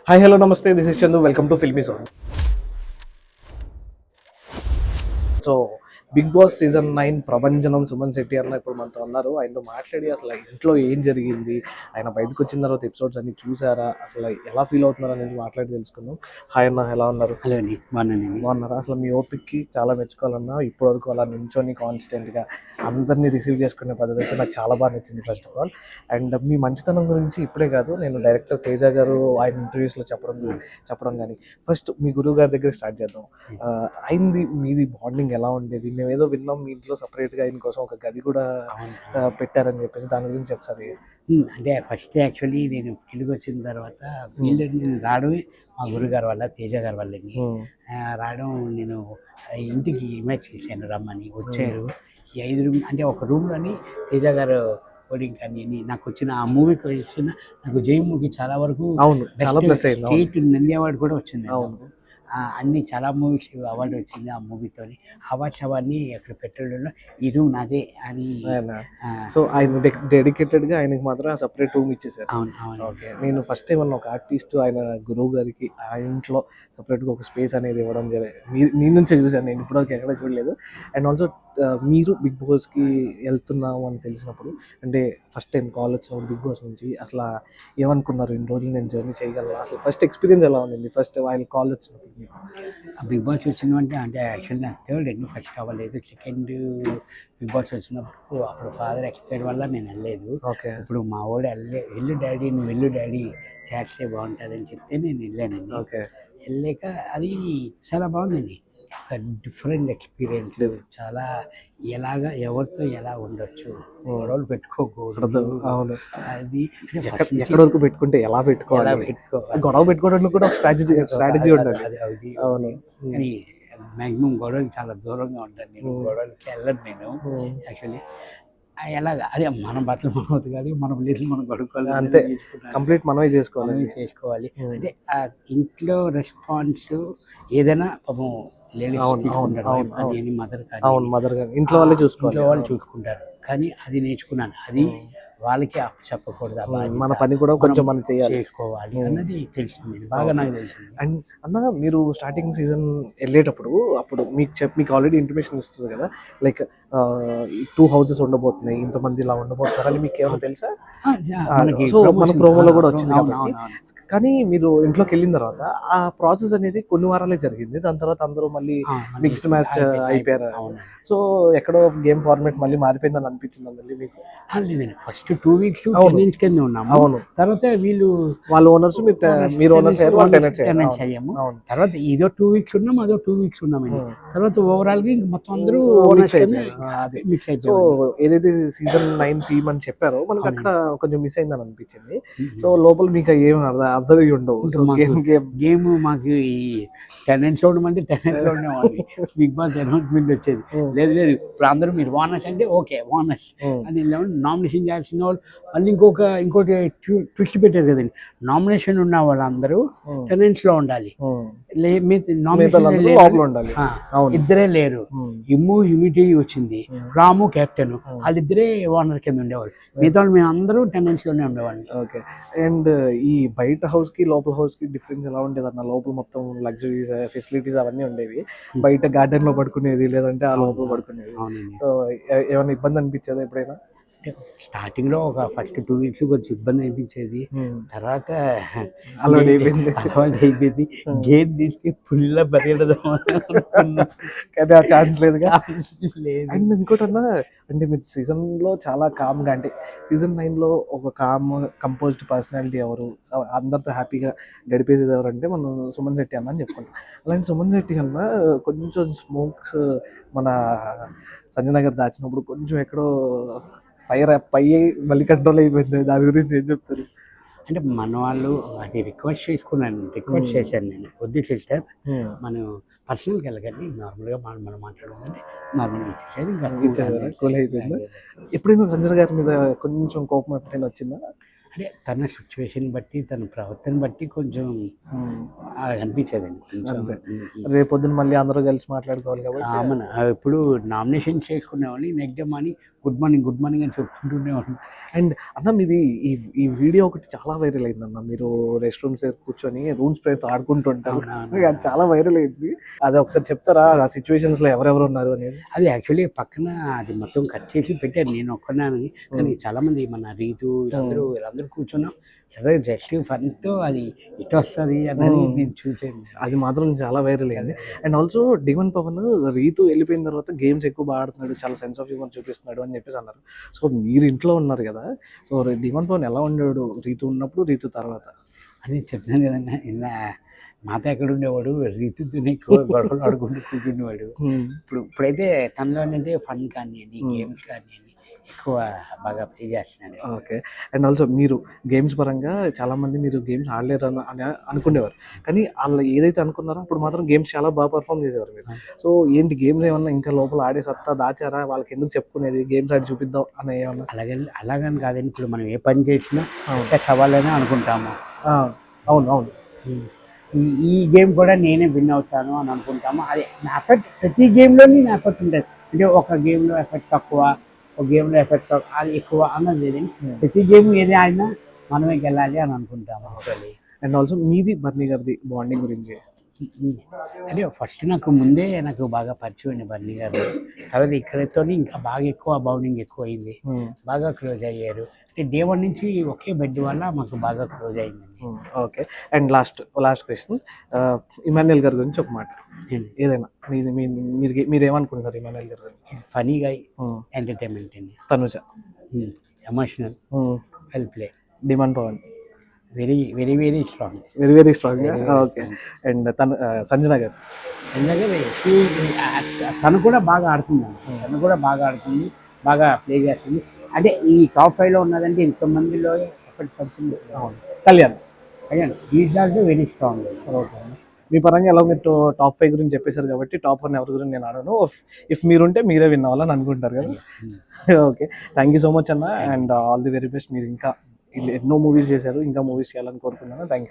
Hi hello నమస్తే, this is Chandu. Welcome to Filmy Zone. So Bigg Boss season 9 ప్రభంజనం సుమన్ శెట్టి అన్న ఇప్పుడు మనతో ఉన్నారు. ఆయనతో మాట్లాడి అసలు ఇంట్లో ఏం జరిగింది, ఆయన బయటకు వచ్చిన తర్వాత ఎపిసోడ్స్ అన్ని చూసారా, అసలు ఎలా ఫీల్ అవుతున్నారు అనేది మాట్లాడి తెలుసుకుందాం. హాయ్ అన్న, ఎలా ఉన్నారు? హలో అండి, బాగున్నారా? అసలు మీ ఓపిక్కి చాలా మెచ్చుకోవాలన్నా. ఇప్పటివరకు అలా నించొని కాన్స్టెంట్గా అందరినీ రిసీవ్ చేసుకునే పద్ధతి అయితే నాకు చాలా బాగా నచ్చింది ఫస్ట్ ఆఫ్ ఆల్. అండ్ మీ మంచితనం గురించి ఇప్పుడే కాదు, నేను డైరెక్టర్ తేజ గారు ఆయన ఇంటర్వ్యూస్లో చెప్పడం కానీ ఫస్ట్ మీ గురువు గారి దగ్గర స్టార్ట్ చేద్దాం. అయింది మీది బాండింగ్ ఎలా ఉండేది? మేము ఏదో విన్నాం మీ ఇంట్లో సపరేట్గా ఆయన కోసం ఒక గది కూడా పెట్టారని చెప్పేసి, దాని గురించి ఒకసారి. అంటే ఫస్ట్ యాక్చువల్లీ నేను ఫీల్డ్కి వచ్చిన తర్వాత ఫీల్డ్ నేను రావడమే మా గురుగారు వల్ల, తేజ గారి వల్లని రావడం. నేను ఇంటికి ఇన్వైట్ చేశాను, రమ్మని వచ్చారు. ఈ 5 రూమ్ అంటే ఒక రూమ్లోని తేజ గారు కోడింగ్ కానీ నాకు వచ్చిన ఆ మూవీకి వచ్చిన నాకు జై మూవీ చాలా వరకు చాలా ప్లస్ అయింది. స్టేట్ నంది అవార్డు కూడా వచ్చింది. అన్ని చాలా మూవీస్ అవార్డు వచ్చింది ఆ మూవీతో. అవార్డ్స్ అవన్నీ అక్కడ పెట్టడంలో ఈ రూమ్ నాదే అని. సో ఆయన డెడికేటెడ్గా ఆయనకి మాత్రం సపరేట్ రూమ్ ఇచ్చేసారు. అవును. ఓకే, నేను ఫస్ట్ టైం అన్న ఒక ఆర్టిస్ట్ ఆయన గురువు గారికి ఆ ఇంట్లో సపరేట్గా ఒక స్పేస్ అనేది ఇవ్వడం జరిగింది. మీ నుంచే చూసాను, నేను ఇప్పటివరకు ఎక్కడ చూడలేదు. అండ్ ఆల్సో మీరు బిగ్ బాస్కి వెళ్తున్నాము అని తెలిసినప్పుడు, అంటే ఫస్ట్ టైం కాల్ వచ్చినప్పుడు బిగ్ బాస్ నుంచి అసలు ఏమనుకున్నారు? ఇన్ని రోజులు నేను జర్నీ చేయగలను, అసలు ఫస్ట్ ఎక్స్పీరియన్స్ ఎలా ఉంది ఫస్ట్ ఆయన కాల్ వచ్చినప్పుడు? బిగ్ బాస్ వచ్చిందంటే అంటే యాక్చువల్లీ నాకు థర్డ్ ఎన్ని ఫస్ట్ అవ్వలేదు. సెకండ్ బిగ్ బాస్ వచ్చినప్పుడు అప్పుడు ఫాదర్ ఎక్స్పైర్ వల్ల నేను వెళ్ళలేదు. ఓకే, ఇప్పుడు మా వాడు వెళ్ళు డాడీ, నువ్వు వెళ్ళు డాడీ, చేస్తే బాగుంటుంది అని చెప్తే నేను వెళ్ళానండి. ఓకే, వెళ్ళాక అది చాలా బాగుందండి. ఒక డిఫరెంట్ ఎక్స్పీరియన్స్. చాలా ఎలాగా ఎవరితో ఎలా ఉండొచ్చు, గొడవలు పెట్టుకోకూడదు. అవును, అది ఎక్కడి వరకు పెట్టుకుంటే ఎలా పెట్టుకోవాలి, గొడవ పెట్టుకోవడానికి కూడా ఒక స్ట్రాటజీ ఉండాలి. అది అవును. కానీ మ్యాక్సిమం గొడవకి చాలా దూరంగా ఉంటాను నేను. గొడవలకి వెళ్ళను నేను యాక్చువల్లీ. ఎలాగ అదే మన బట్టలు మనం ఉతకాలి, మన ప్లేట్లు మనం కడుక్కోవాలి, అంతే. కంప్లీట్ మనమే చేసుకోవాలి. అంటే ఆ ఇంట్లో రెస్పాన్స్ ఏదైనా పాపం మదర్ కానీ ఇంట్లో వాళ్ళు చూసుకుంటారు. కానీ అది నేర్చుకున్నాను. అది వాళ్ళకి చెప్పకూడదు, మన పని కూడా కొంచెం మనం చేసుకోవాలి అన్నది తెలిసింది, బాగా నాకు తెలిసింది. అండ్ అన్న, మీరు స్టార్టింగ్ సీజన్ వెళ్ళేటప్పుడు అప్పుడు మీకు ఆల్రెడీ ఇంటిమేషన్ ఇస్తుంది కదా, లైక్ 2 హౌసెస్ ఉండబోతున్నాయి, ఇంతమంది ఇలా ఉండబోతున్నారు అని మీకు ఏమైనా తెలుసా? సో మన ప్రోమోలో కూడా వచ్చింది కాబట్టి. కానీ మీరు ఇంట్లోకి వెళ్ళిన తర్వాత ఆ ప్రాసెస్ అనేది కొన్ని వారాలే జరిగింది. దాని తర్వాత అందరూ మళ్ళీ మిక్స్డ్ మ్యాచ్ అయిపోయారు. సో ఎక్కడో గేమ్ ఫార్మేట్ మళ్ళీ మారిపోయిందని అనిపించింది మళ్ళీ మీకు? లేదండి, ఫస్ట్ 2 వీక్స్ కింద ఉన్నాము. అవును, తర్వాత వాళ్ళ ఓనర్స్ మీరు ఓనర్స్ అయ్యాము. తర్వాత ఇదో 2 వీక్స్ ఉన్నాం, అదో 2 వీక్స్ ఉన్నామండి. తర్వాత ఓవరాల్ గా మొత్తం అందరూ మిక్స్ అయిపోయారు. సో ఏదైతే సీజన్ 9 థీమ్ అని చెప్పారో మనకి అక్కడ కొంచెం మిస్ అయిందని అనిపించింది. సో లోపల మీకు ఏం అర్థమై ఉండవు. గేమ్ మాకు ఈ టెనెంట్స్ లో ఉండమంటే టెనెంట్స్ లో ఉండేవాళ్ళు. బిగ్ బాస్ అనౌన్స్మెంట్ వచ్చేది, లేదు ఇప్పుడు అందరూ మీరు ఓనర్స్ అంటే ఓకే ఓనర్స్ అని నామినేషన్ చేయాల్సిన వాళ్ళు. మళ్ళీ ఇంకోటి ట్విస్ట్ పెట్టారు కదండి, నామినేషన్ ఉన్న వాళ్ళందరూ టెనెంట్స్ లో ఉండాలి, ఇద్దరే లేరు. ఇమ్ము హ్యూమిటీ వచ్చింది, రాము కెప్టెన్, వాళ్ళిద్దరే ఓనర్ కింద ఉండేవాళ్ళు. మిగతా మేము అందరూ టెనెంట్స్ లోనే ఉండేవాళ్ళు. ఓకే, అండ్ ఈ బయట హౌస్ కి లోపల హౌస్ కి డిఫరెన్స్ ఎలా ఉండేది అన్న? లోపల మొత్తం లగ్జరీస్ ఫెసిలిటీస్ అవన్నీ ఉండేవి, బయట గార్డెన్ లో పడుకునేది, లేదంటే ఆ లోపల పడుకునేది. సో ఏమైనా ఇబ్బంది అనిపించేదా ఎప్పుడైనా? స్టార్టింగ్ లో ఒక ఫస్ట్ 2 వీక్స్ కొంచెం ఇబ్బంది అనిపించేది. తర్వాత అలవాటు అయిపోయింది. గేట్ తీస్తే ఫుల్ పరిగెడదాం కానీ ఆ ఛాన్స్ లేదుగా. అండ్ ఇంకోటన్నా, అంటే మీరు సీజన్ లో చాలా కామ్ గా, అంటే సీజన్ 9 లో ఒక కంపోజ్డ్ పర్సనాలిటీ ఎవరు, అందరితో హ్యాపీగా గడిపేసేది ఎవరు అంటే మనం సుమన్ శెట్టి అన్న అని చెప్పుకుంటాం. అలాంటి సుమన్ శెట్టి కన్నా కొంచెం స్మోక్స్ మన సంజయ్ గారు దాచినప్పుడు కొంచెం ఎక్కడో ఫైర్ అయ్యి మళ్ళీ కంట్రోల్ అయిపోయింది. దాని గురించి ఏం చెప్తారు? అంటే మన వాళ్ళు అది రిక్వెస్ట్ చేశాను నేను, వద్దు సిస్టర్ మనం పర్సనల్కి వెళ్ళకండి, నార్మల్గా మనం మాట్లాడాలంటే నార్మల్గా ఇచ్చేసారు, కూల్ అయిపోయింది. ఎప్పుడైనా సంజయ్ గారి మీద కొంచెం కోపం ఎప్పుడైనా వచ్చిందా? అంటే తన సిచ్యువేషన్ బట్టి, తన ప్రవర్తన బట్టి కొంచెం అనిపించేదండి. రేపొద్దున మళ్ళీ అందరూ కలిసి మాట్లాడుకోవాలి కాబట్టి ఇప్పుడు నామినేషన్ చేసుకునేవాళ్ళని నెగ్డమని గుడ్ మార్నింగ్ అని చెప్పుకుంటూనే ఉంటాను. అండ్ అన్న మీది ఈ ఈ వీడియో ఒకటి చాలా వైరల్ అయిందన్న. మీరు రెస్ట్ రూమ్స్ దగ్గర కూర్చొని రూమ్ స్ప్రేతో ఆడుకుంటుంటారు. అవునవును. అది చాలా వైరల్ అయింది. అది ఒకసారి చెప్తారా? ఆ సిచ్యువేషన్స్ లో ఎవరెవరు ఉన్నారు అనేది? అది యాక్చువల్లీ పక్కన అది మొత్తం కట్ చేసి పెట్టారు. నేను ఒక్కడినాని. కానీ చాలామంది మన రీతు వీళ్ళందరూ కూర్చున్నాం. సరే జస్ట్ ఫన్‌తో అది ఎటొస్తది అన్నది నేను చూసాను. అది మాత్రం చాలా వైరల్ అయింది. And also Demon Pawan Rithu వెళ్ళిపోయిన తర్వాత గేమ్స్ ఎక్కువ బాగా ఆడుతున్నాడు, చాలా సెన్స్ ఆఫ్ హ్యూమర్ చూపిస్తున్నాడు అని చెప్పేసి అన్నారు. సో మీరు ఇంట్లో ఉన్నారు కదా, సో డిమన్ పవన్ ఎలా ఉండేవాడు రీతు ఉన్నప్పుడు, రీతు తర్వాత? అది చెప్తున్నాను కదన్నా మాతో ఎక్కడ ఉండేవాడు రీతుతోనే ఎక్కువ గొడవలు ఆడుకుంటూ కూర్చునేవాడు. ఇప్పుడైతే తనలో ఏంటంటే ఫన్ కానివ్వండి, గేమ్స్ కానివ్వండి ఎక్కువ బాగా ప్లే చేస్తున్నాడు. ఓకే. అండ్ ఆల్సో మీరు గేమ్స్ పరంగా చాలామంది మీరు గేమ్స్ ఆడలేరు అని అనుకునేవారు. కానీ ఆళ్ళు ఏదైతే అనుకున్నారో అప్పుడు మాత్రం గేమ్స్ చాలా బాగా పర్ఫామ్ చేసేవారు మీరు. సో ఏంటి గేమ్స్ ఏమన్నా ఇంకా లోపల ఆడే సత్తా దాచారా? వాళ్ళకి ఎందుకు చెప్పుకునేది గేమ్స్ ఆడి చూపిద్దాం అని ఏమన్నా? అలాగని కాదండి. ఇప్పుడు మనం ఏ పని చేసినా సక్సెస్ అవ్వాలని అనుకుంటాము. అవును. ఈ గేమ్ కూడా నేనే విన్ అవుతాను అని అనుకుంటాము. అది నా ఎఫెక్ట్ ప్రతి గేమ్‌లోని నా ఎఫెక్ట్ ఉంటుంది. అంటే ఒక గేమ్‌లో ఎఫెక్ట్ తక్కువ, ఒక గేమ్‌లో ఎఫెక్ట్ అది ఎక్కువ అన్నది లేదండి. ప్రతి గేమ్ ఏది ఆడినా మనమే గెలాలి అని అనుకుంటాము యాక్చువల్లీ. అండ్ ఆల్సో మీది బర్నీ గారిది బాండింగ్ గురించి? అంటే ఫస్ట్ ముందే నాకు బాగా పరిచయం అండి బర్నీ గారు. తర్వాత ఇక్కడితోని ఇంకా బాగా ఎక్కువ బాండింగ్ ఎక్కువైంది. బాగా క్లోజ్ అయ్యారు. అంటే డే 1 నుంచి ఒకే బెడ్ వల్ల మాకు బాగా క్లోజ్ అయిందండి. Okay. And last question, Emmanuel గారి గురించి ఒక మాట ఏదైనా మీరేమనుకుంటున్నారు ఇమాన్యుయల్ గారి గురించి? ఫనీ గై, ఎంటర్‌టైన్‌మెంట్ అండి. Tanuja emotional, well play. Demon Pawan very very very strong. Very strong. Okay. And Sanjana గారు? ఎందుకంటే తను కూడా బాగా ఆడుతుందండి. తను కూడా బాగా ఆడుతుంది, బాగా ప్లే చేస్తుంది. అంటే ఈ టాప్ 5లో ఉన్నదంటే ఇంతమందిలో ఎఫెక్ట్ పడుతుంది. Kalyan is also very strong. Okay. మీ పరంగా ఎలా మీరు టాప్ 5 గురించి చెప్పేశారు కాబట్టి టాప్ 1 ఎవరి గురించి నేను అడగను. ఇఫ్ మీరుంటే మీరే విన్ అవ్వాలని అనుకుంటారు కదా. Okay. Thank you so much అన్న. And all the very best. మీరు ఇంకా ఎన్నో మూవీస్ చేశారు, ఇంకా మూవీస్ చేయాలని కోరుకున్నాను. Thank you.